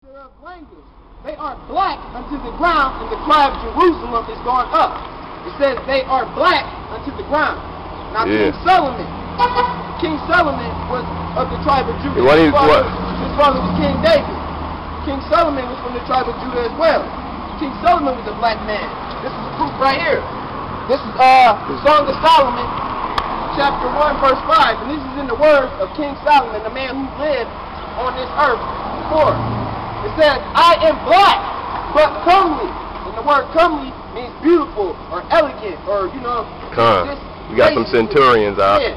Their language. They are black unto the ground, and the tribe of Jerusalem is going up. It says they are black unto the ground. Now King Solomon was of the tribe of Judah. His father was King David. King Solomon was from the tribe of Judah as well. King Solomon was a black man. This is proof right here. This is the Song of Solomon, chapter 1, verse 5. And this is in the words of King Solomon, the man who lived on this earth before. It says, I am black, but comely. And the word comely means beautiful or elegant or, you know, just you got some centurions out. Yeah.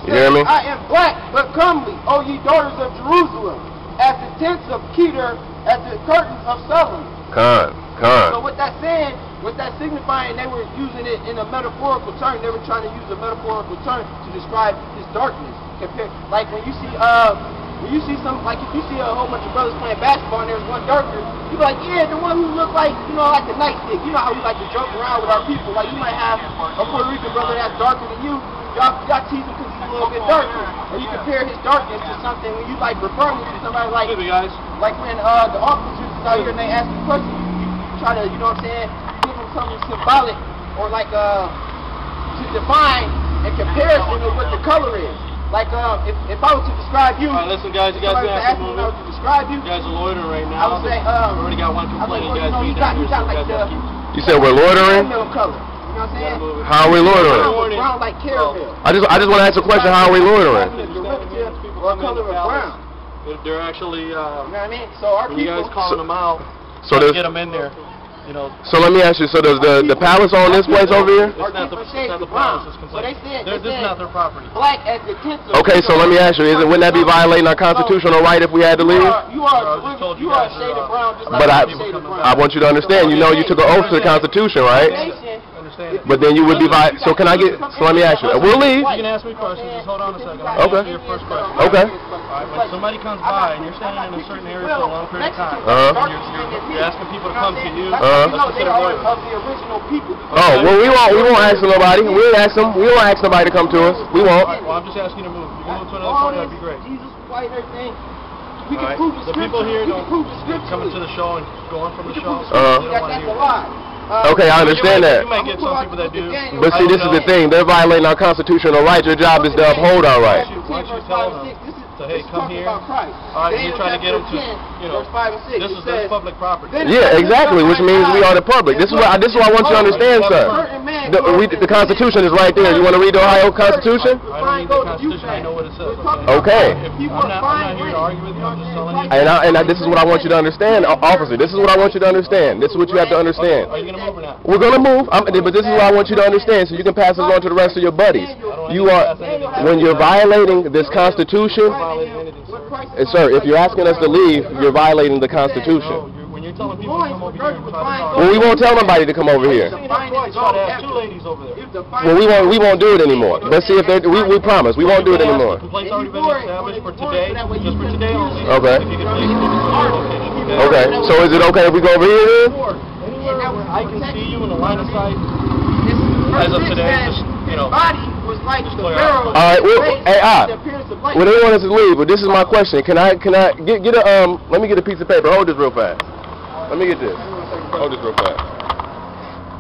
You hear me? I am black, but comely, O ye daughters of Jerusalem, as the tents of Kedar, as the curtains of Solomon. So what that's saying, what that's signifying, they were using it in a metaphorical term. They were trying to use a metaphorical term to describe his darkness. Like when you see some, like if you see a whole bunch of brothers playing basketball and there's one darker, you be like, yeah, the one who look like, you know, like the night stick. You know how we like to joke around with our people. Like you might have a Puerto Rican brother that's darker than you. Y'all tease him because he's a little bit darker. Or you compare his darkness to something when you like referring to somebody like when the officers is out here and they ask you questions, you try to, you know what I'm saying, give them something symbolic or like to define and comparison of what the color is. Like if I was to describe you, listen guys, you guys are asking me to describe you. You guys are loitering right now. I would say, we already got one complaint. You guys beat down here, so you guys have to keep. You said we're loitering? Color. You know what I'm saying? How are we loitering? Brown like caramel. I just want to ask a question. How are we loitering? Or color of brown. They're actually. You know what I mean? So our you guys calling them out. So to get them in there. You know. So let me ask you. So does the palace on this place over here? It's not the palace. This is not their property. Black as the tents of Okay, so let me ask you. Wouldn't that be violating our constitutional right if we had to leave? You are a shade of brown. But I want you to understand. You know, you took an oath to the Constitution, right? But then you would be so can I get? So let me ask you. We'll leave. You can ask me questions. Just hold on a second. Okay. Your first question. Okay. When somebody comes by and you're standing in a certain area for a long period of time, and you're asking people to come to you. Let's consider loyalty. Of the original people. Oh well, we won't ask nobody. We won't ask nobody to come to us. We won't. Well, I'm just asking you to move. If you can move to another corner, that'd be great. Jesus, white, everything. We can prove the scripture. The people here don't coming to the show and going from the show. That's a lie. Okay, I understand that. You might get some people that do. But see, this is the thing. They're violating our constitutional rights. Your job is to uphold our rights. Why don't you tell them, hey, come here. You're trying to get them to, you know, this is public property. Yeah, exactly, which means we are the public. This is what I want you to understand, sir. The Constitution is right there. You want to read the Ohio Constitution? I don't need the Constitution. I know what it says. Okay. I'm not here to argue with you. I'm just telling you. And this is what I want you to understand, officer. This is what I want you to understand. This is what you have to understand. Are you going to move or not? We're going to move, but this is what I want you to understand so you can pass this on to the rest of your buddies. You are, when you're violating this Constitution, sir, if you're asking us to leave, you're violating the Constitution. When you're telling people to come over here and try to talk. Well, we won't tell nobody to come over here. Two ladies over there. Well, we won't do it anymore. But see, if we promise, we won't do it anymore. The complaint's already been established for today, just for today only. Okay. If you could please give us your location. Okay. So is it okay if we go over here then? I can see you in the line of sight. As of today, just, you know. All right. Well, hey, well, they want us to leave, but this is my question. Can I get a let me get a piece of paper. Hold this real fast. Let me get this. Hold this real fast.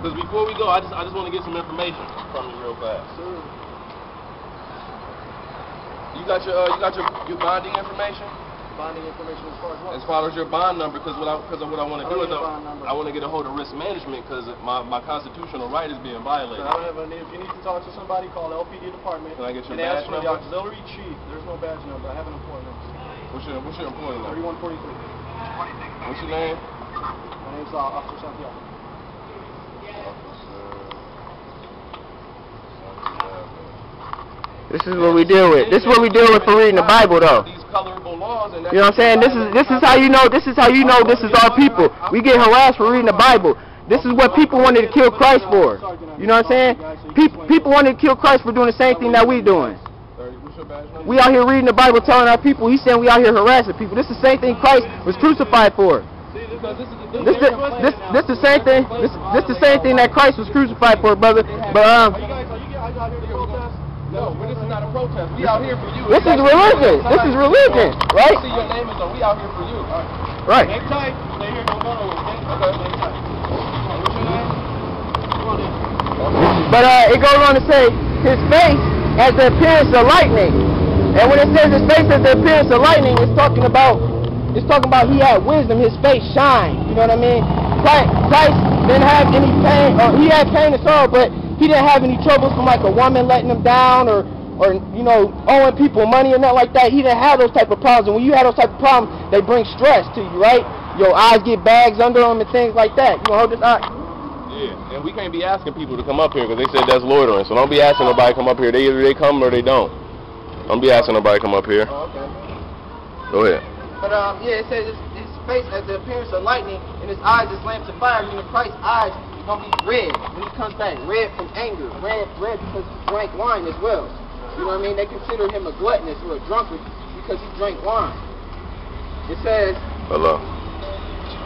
Because before we go, I just want to get some information from you real fast. You got your bonding information? Bonding information as far as what? As far as your bond number, because what I want to do is I want to get a hold of risk management because my constitutional right is being violated. I don't have if you need to talk to somebody, call the LPD department. Can I get your badge badge number? The auxiliary chief. There's no badge number. I have an employee number. What's your employee number? 3143. What's your name? My name's Officer Santiago. This is what we deal with. This is what we deal with for reading the Bible, though. You know what I'm saying? This is how you know. This is how you know. This is our people. We get harassed for reading the Bible. This is what people wanted to kill Christ for. You know what I'm saying? People wanted to kill Christ for doing the same thing that we doing. We out here reading the Bible, telling our people. He's saying we out here harassing people. This is the same thing Christ was crucified for. This the same thing. This the same thing that Christ was crucified for, brother. But No, this is not a protest. We out here for you. This is religion. This is religion, right? See your name is on. We out here for you. Right. Hang tight. Stay here. Don't go nowhere. Okay. Hang tight. What's your name? Come on in. But it goes on to say his face has the appearance of lightning. And when it says his face has the appearance of lightning, it's talking about he had wisdom. His face shined. You know what I mean? Christ didn't have any pain, or he had pain and sorrow, but he didn't have any troubles from like a woman letting him down, or you know, owing people money or nothing like that. He didn't have those type of problems. And when you have those type of problems, they bring stress to you, right? Your eyes get bags under them and things like that. You want to hold this eye? Yeah, and we can't be asking people to come up here because they said that's loitering. So don't be asking nobody to come up here. Either they come or they don't. Don't be asking nobody to come up here. Oh, okay. Go ahead. But yeah, it says his face has the appearance of lightning, and his eyes as lamps of fire. Meaning Christ's eyes are gonna be red when he comes back. Red from anger. Red because he drank wine as well. You know what I mean? They consider him a gluttonous or a drunkard because he drank wine. It says. Hello.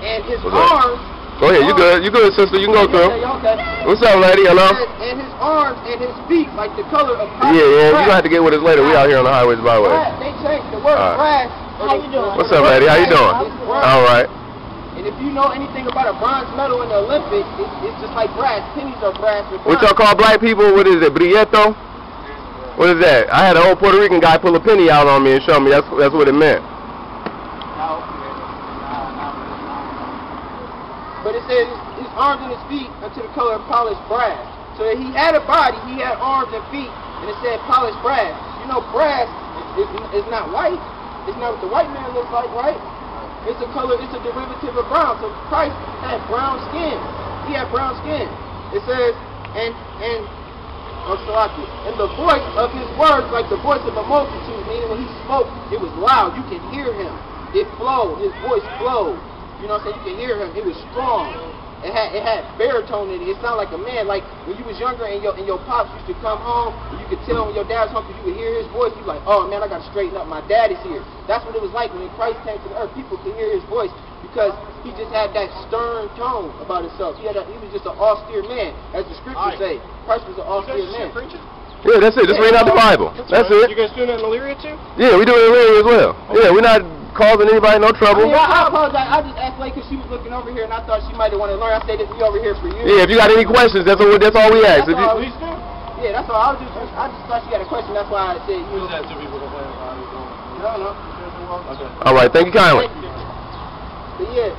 And his arms. Go ahead, you good, sister. You can go through. Okay. What's up, lady? Hello. And his arms and his feet, like the color of brass. Yeah, you gonna have to get with us later. We out here on the highways byways. They changed the word brass. How you doing? What's up, lady? How you doing? All right. And if you know anything about a bronze medal in the Olympics, it's just like brass. Pennies are brass. What y'all call black people? What is it? Brilletto? What is that? I had an old Puerto Rican guy pull a penny out on me and show me that's what it meant. But it says his arms and his feet unto the color of polished brass. So he had a body, he had arms and feet, and it said polished brass. You know, brass is not white. It's not what the white man looks like, right? It's a color, it's a derivative of brown. So Christ had brown skin. He had brown skin. It says, and the voice of his words like the voice of a multitude, meaning when he spoke, it was loud. You can hear him. It flowed. His voice flowed. You know what I'm saying? You can hear him. It was strong. It had baritone in it. It sounded like a man. Like when you was younger and your pops used to come home, and you could tell when your dad was home because you could hear his voice. You like, oh man, I got to straighten up. My dad is here. That's what it was like when Christ came to the earth. People could hear his voice because he just had that stern tone about himself. He was just an austere man, as the scriptures say. Christ was an austere man. Yeah, that's it. Just read out the Bible. That's it. You guys doing that in Elyria too? Yeah, we do it in Elyria as well. Okay. Yeah, we're not causing anybody no trouble. I apologize. I just asked Lake because she was looking over here and I thought she might have wanted to learn. I said, we over here for you. Yeah, if you got any questions, that's all we ask. Yeah, that's all. I just thought she had a question. That's why I said you. Use that to people to play. No. Okay. All right, thank you kindly. But yeah,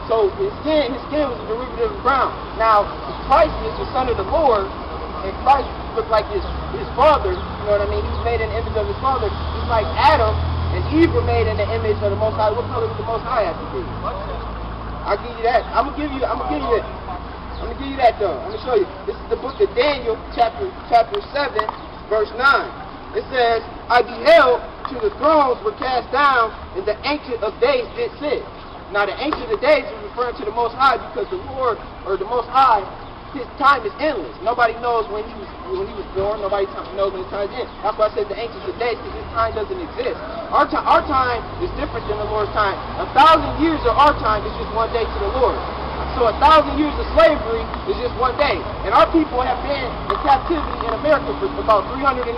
so his skin was a derivative of brown. Now, Christ is the son of the Lord, and Christ looked like his father. You know what I mean? He was made in the image of his father. He's like Adam. And Eve were made in the image of the Most High. What color does the Most High have to be? I'll give you that. I'm gonna give you that though. I'm gonna show you. This is the book of Daniel, chapter 7, verse 9. It says, I beheld till the thrones were cast down, and the Ancient of Days did sit. Now the Ancient of Days is referring to the Most High because the Lord, or the Most High, his time is endless. Nobody knows when he was born. Nobody knows when his time ends. That's why I said the Ancient of Days, because his time doesn't exist. Our time is different than the Lord's time. 1,000 years of our time is just one day to the Lord. So 1,000 years of slavery is just one day. And our people have been in captivity in America for about 397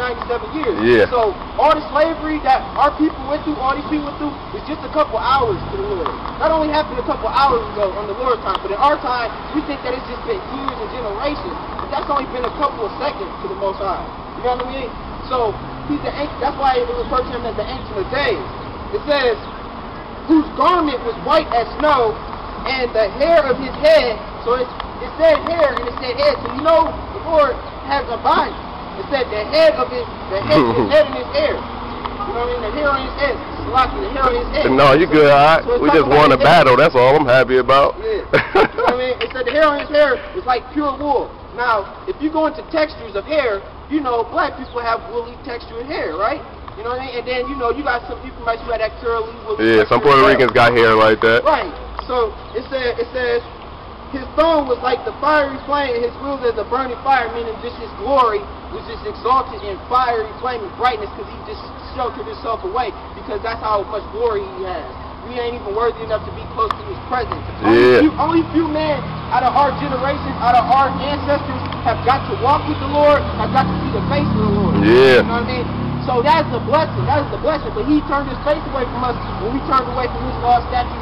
years. Yeah. So all the slavery that our people went through, all these people went through, is just a couple hours to the Lord. That only happened a couple hours ago on the Lord's time. But in our time, we think that it's just been years and generations. But that's only been a couple of seconds to the Most High. You know what I mean? So he's the ancient. That's why it refers to him as the Ancient of Days. It says, whose garment was white as snow, and the hair of his head. So it said hair and it said head. So you know the Lord has a body. It said the head of his head and his hair. You know what I mean? The hair on his head. Lucky, the hair on his head. No, you good, all right? So we just won a battle. That's all I'm happy about. Yeah. You know what I mean? It said the hair on his hair is like pure wool. Now, if you go into textures of hair, you know black people have woolly textured hair, right? You know what I mean? And then, you know, you got some people might have that curly woolly. Yeah, some Puerto Ricans got hair like that. Right. So it says his throne was like the fiery flame, and his wheels as a burning fire, meaning just his glory was just exalted in fiery flame and brightness, because he just sheltered himself away, because that's how much glory he has. We ain't even worthy enough to be close to his presence. Yeah. Only few men out of our generation, out of our ancestors, have got to walk with the Lord, have got to see the face of the Lord. Yeah. You know what I mean? So that's the blessing. That is the blessing. But he turned his face away from us when we turned away from his law, statutes,